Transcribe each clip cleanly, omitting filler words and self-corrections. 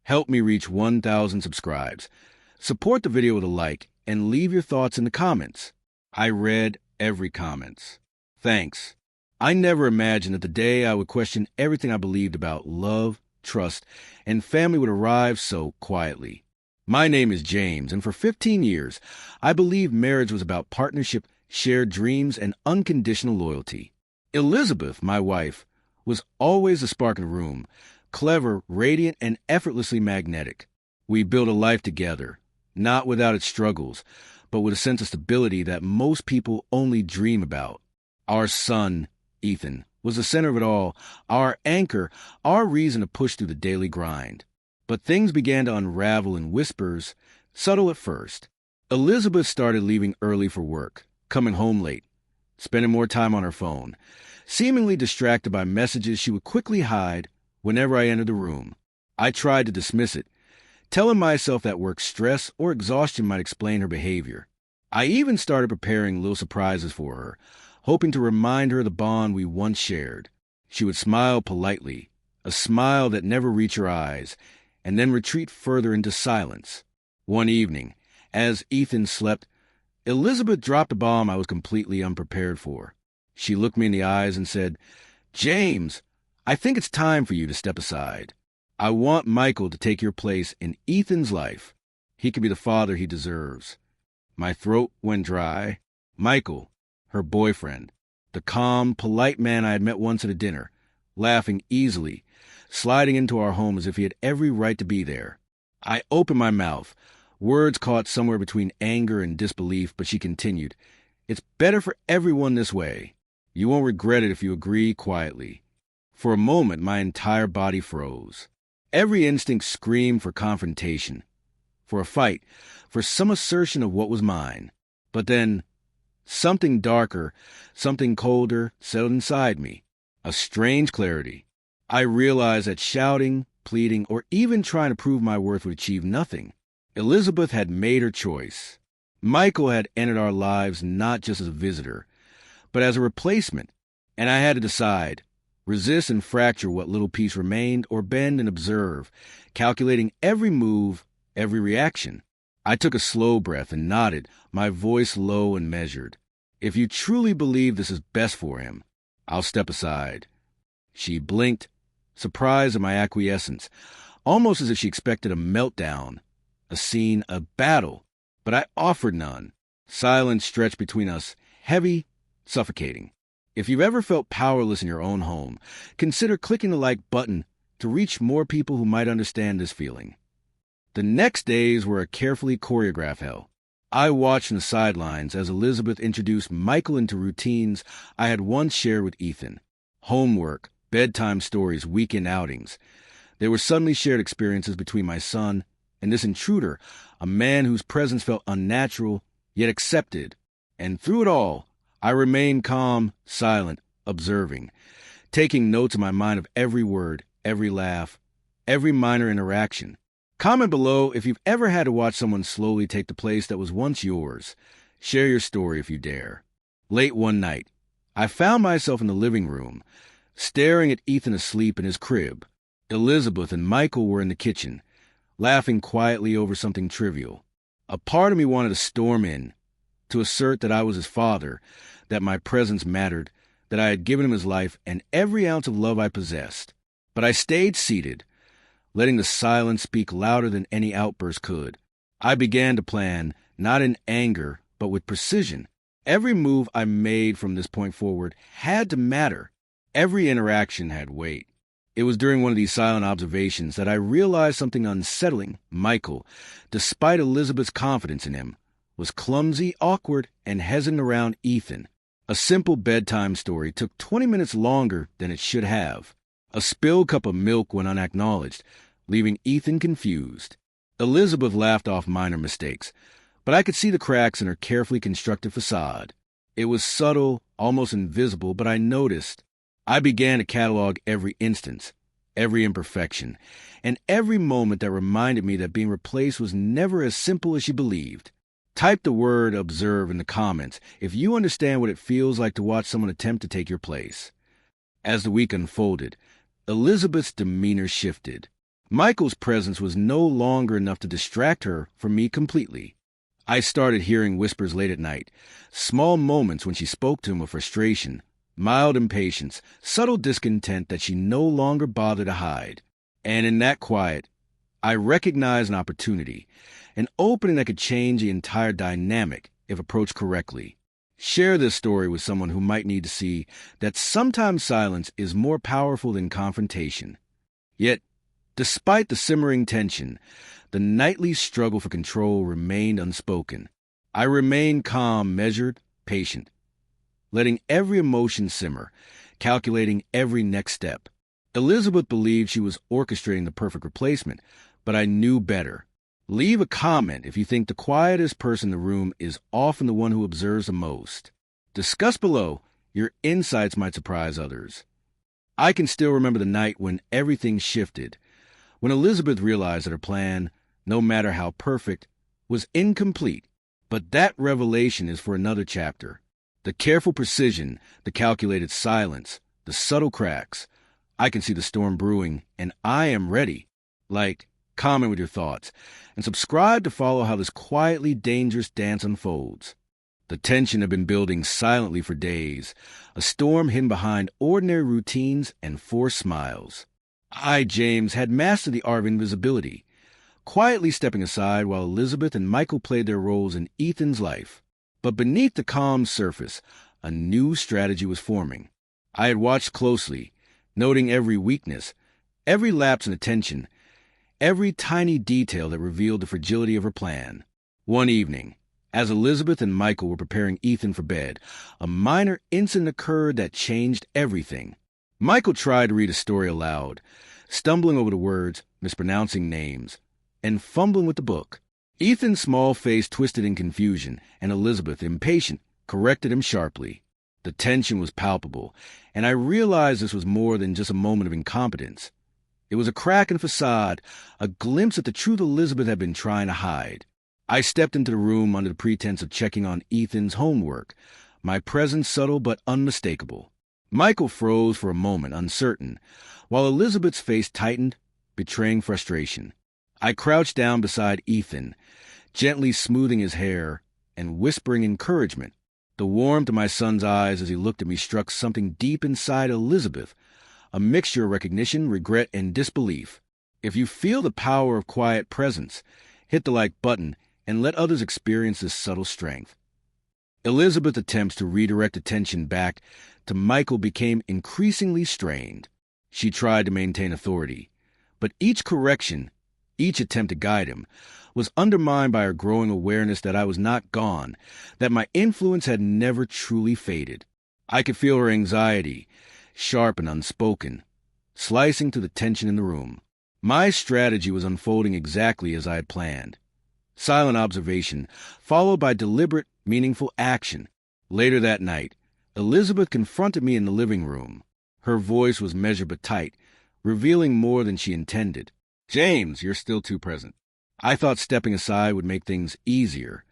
Help me reach 1,000 subscribes. Support the video with a like and leave your thoughts in the comments. I read every comment. Thanks. I never imagined that the day I would question everything I believed about love, trust, and family would arrive so quietly. My name is James, and for 15 years, I believed marriage was about partnership, shared dreams, and unconditional loyalty. Elizabeth, my wife, was always the spark in the room, clever, radiant, and effortlessly magnetic. We built a life together, not without its struggles, but with a sense of stability that most people only dream about. Our son, Ethan, was the center of it all, our anchor, our reason to push through the daily grind. But things began to unravel in whispers, subtle at first. Elizabeth started leaving early for work, coming home late, spending more time on her phone, seemingly distracted by messages she would quickly hide whenever I entered the room. I tried to dismiss it, telling myself that work stress or exhaustion might explain her behavior. I even started preparing little surprises for her, hoping to remind her of the bond we once shared. She would smile politely, a smile that never reached her eyes, and then retreat further into silence. One evening, as Ethan slept, Elizabeth dropped a bomb I was completely unprepared for. She looked me in the eyes and said, "James, I think it's time for you to step aside. I want Michael to take your place in Ethan's life. He can be the father he deserves." My throat went dry. Michael, her boyfriend, the calm, polite man I had met once at a dinner, laughing easily, sliding into our home as if he had every right to be there. I opened my mouth, words caught somewhere between anger and disbelief, but she continued, "It's better for everyone this way. You won't regret it if you agree quietly." For a moment, my entire body froze. Every instinct screamed for confrontation, for a fight, for some assertion of what was mine. But then, something darker, something colder settled inside me, a strange clarity. I realized that shouting, pleading, or even trying to prove my worth would achieve nothing. Elizabeth had made her choice. Michael had entered our lives not just as a visitor, but as a replacement, and I had to decide, resist and fracture what little piece remained, or bend and observe, calculating every move, every reaction. I took a slow breath and nodded, my voice low and measured. "If you truly believe this is best for him, I'll step aside." She blinked, surprised at my acquiescence, almost as if she expected a meltdown, a scene, a battle, but I offered none. Silence stretched between us, heavy, suffocating. If you've ever felt powerless in your own home, consider clicking the like button to reach more people who might understand this feeling. The next days were a carefully choreographed hell. I watched from the sidelines as Elizabeth introduced Michael into routines I had once shared with Ethan. Homework, bedtime stories, weekend outings. There were suddenly shared experiences between my son and this intruder, a man whose presence felt unnatural, yet accepted. And through it all, I remained calm, silent, observing, taking notes in my mind of every word, every laugh, every minor interaction. Comment below if you've ever had to watch someone slowly take the place that was once yours. Share your story if you dare. Late one night, I found myself in the living room, staring at Ethan asleep in his crib. Elizabeth and Michael were in the kitchen, laughing quietly over something trivial. A part of me wanted to storm in, to assert that I was his father, that my presence mattered, that I had given him his life and every ounce of love I possessed. But I stayed seated, letting the silence speak louder than any outburst could. I began to plan, not in anger, but with precision. Every move I made from this point forward had to matter. Every interaction had weight. It was during one of these silent observations that I realized something unsettling. Michael, despite Elizabeth's confidence in him, was clumsy, awkward, and hesitant around Ethan. A simple bedtime story took 20 minutes longer than it should have. A spilled cup of milk went unacknowledged, leaving Ethan confused. Elizabeth laughed off minor mistakes, but I could see the cracks in her carefully constructed facade. It was subtle, almost invisible, but I noticed. I began to catalog every instance, every imperfection, and every moment that reminded me that being replaced was never as simple as she believed. Type the word "observe" in the comments if you understand what it feels like to watch someone attempt to take your place. As the week unfolded, Elizabeth's demeanor shifted. Michael's presence was no longer enough to distract her from me completely. I started hearing whispers late at night, small moments when she spoke to him of frustration, mild impatience, subtle discontent that she no longer bothered to hide. And in that quiet, I recognized an opportunity, an opening that could change the entire dynamic if approached correctly. Share this story with someone who might need to see that sometimes silence is more powerful than confrontation. Yet, despite the simmering tension, the nightly struggle for control remained unspoken. I remained calm, measured, patient, letting every emotion simmer, calculating every next step. Elizabeth believed she was orchestrating the perfect replacement, but I knew better. Leave a comment if you think the quietest person in the room is often the one who observes the most. Discuss below. Your insights might surprise others. I can still remember the night when everything shifted, when Elizabeth realized that her plan, no matter how perfect, was incomplete. But that revelation is for another chapter. The careful precision, the calculated silence, the subtle cracks. I can see the storm brewing, and I am ready. Like, comment with your thoughts, and subscribe to follow how this quietly dangerous dance unfolds. The tension had been building silently for days, a storm hidden behind ordinary routines and forced smiles. I, James, had mastered the art of invisibility, quietly stepping aside while Elizabeth and Michael played their roles in Ethan's life. But beneath the calm surface, a new strategy was forming. I had watched closely, noting every weakness, every lapse in attention, every tiny detail that revealed the fragility of her plan. One evening, as Elizabeth and Michael were preparing Ethan for bed, a minor incident occurred that changed everything. Michael tried to read a story aloud, stumbling over the words, mispronouncing names, and fumbling with the book. Ethan's small face twisted in confusion, and Elizabeth, impatient, corrected him sharply. The tension was palpable, and I realized this was more than just a moment of incompetence. It was a crack in the facade, a glimpse at the truth Elizabeth had been trying to hide. I stepped into the room under the pretense of checking on Ethan's homework, my presence subtle but unmistakable. Michael froze for a moment, uncertain, while Elizabeth's face tightened, betraying frustration. I crouched down beside Ethan, gently smoothing his hair and whispering encouragement. The warmth of my son's eyes as he looked at me struck something deep inside Elizabeth, a mixture of recognition, regret, and disbelief. If you feel the power of quiet presence, hit the like button and let others experience this subtle strength. Elizabeth's attempts to redirect attention back to Michael became increasingly strained. She tried to maintain authority, but each correction, each attempt to guide him, was undermined by her growing awareness that I was not gone, that my influence had never truly faded. I could feel her anxiety, sharp and unspoken, slicing through the tension in the room. My strategy was unfolding exactly as I had planned. Silent observation, followed by deliberate, meaningful action. Later that night, Elizabeth confronted me in the living room. Her voice was measured but tight, revealing more than she intended. "James, you're still too present." I thought stepping aside would make things easier.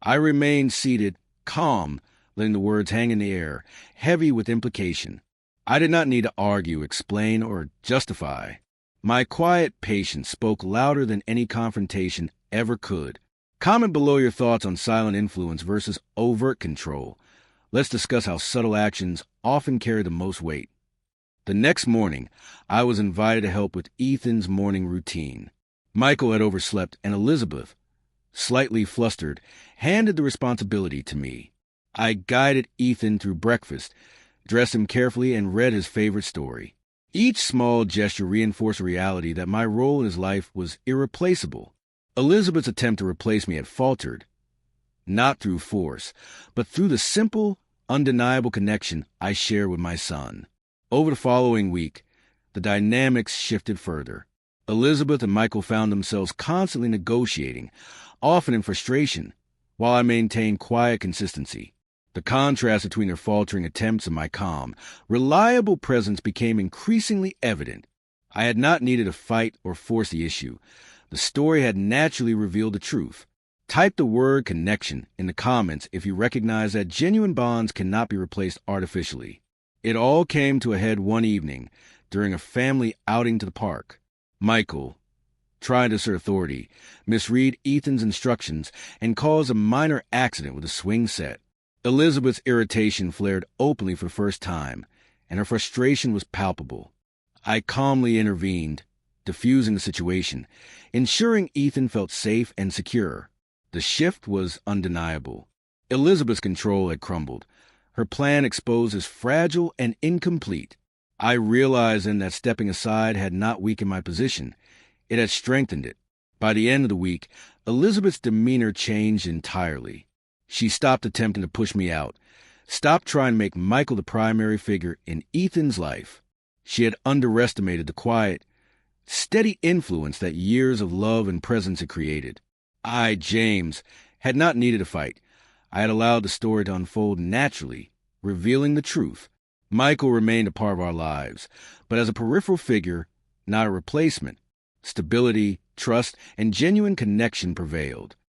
I remained seated, calm, letting the words hang in the air, heavy with implication. I did not need to argue, explain, or justify. My quiet patience spoke louder than any confrontation ever could. Comment below your thoughts on silent influence versus overt control. Let's discuss how subtle actions often carry the most weight. The next morning, I was invited to help with Ethan's morning routine. Michael had overslept, and Elizabeth, slightly flustered, handed the responsibility to me. I guided Ethan through breakfast, dressed him carefully, and read his favorite story. Each small gesture reinforced the reality that my role in his life was irreplaceable. Elizabeth's attempt to replace me had faltered, not through force, but through the simple, undeniable connection I shared with my son. Over the following week, the dynamics shifted further. Elizabeth and Michael found themselves constantly negotiating, often in frustration, while I maintained quiet consistency. The contrast between their faltering attempts and my calm, reliable presence became increasingly evident. I had not needed to fight or force the issue. The story had naturally revealed the truth. Type the word connection in the comments if you recognize that genuine bonds cannot be replaced artificially. It all came to a head one evening during a family outing to the park. Michael, trying to assert authority, misread Ethan's instructions and cause a minor accident with a swing set. Elizabeth's irritation flared openly for the first time, and her frustration was palpable. I calmly intervened, diffusing the situation, ensuring Ethan felt safe and secure. The shift was undeniable. Elizabeth's control had crumbled, her plan exposed as fragile and incomplete. I realized then that stepping aside had not weakened my position. It had strengthened it. By the end of the week, Elizabeth's demeanor changed entirely. She stopped attempting to push me out, stopped trying to make Michael the primary figure in Ethan's life. She had underestimated the quiet, steady influence that years of love and presence had created. I, James, had not needed a fight. I had allowed the story to unfold naturally, revealing the truth. Michael remained a part of our lives, but as a peripheral figure, not a replacement. Stability, trust, and genuine connection prevailed.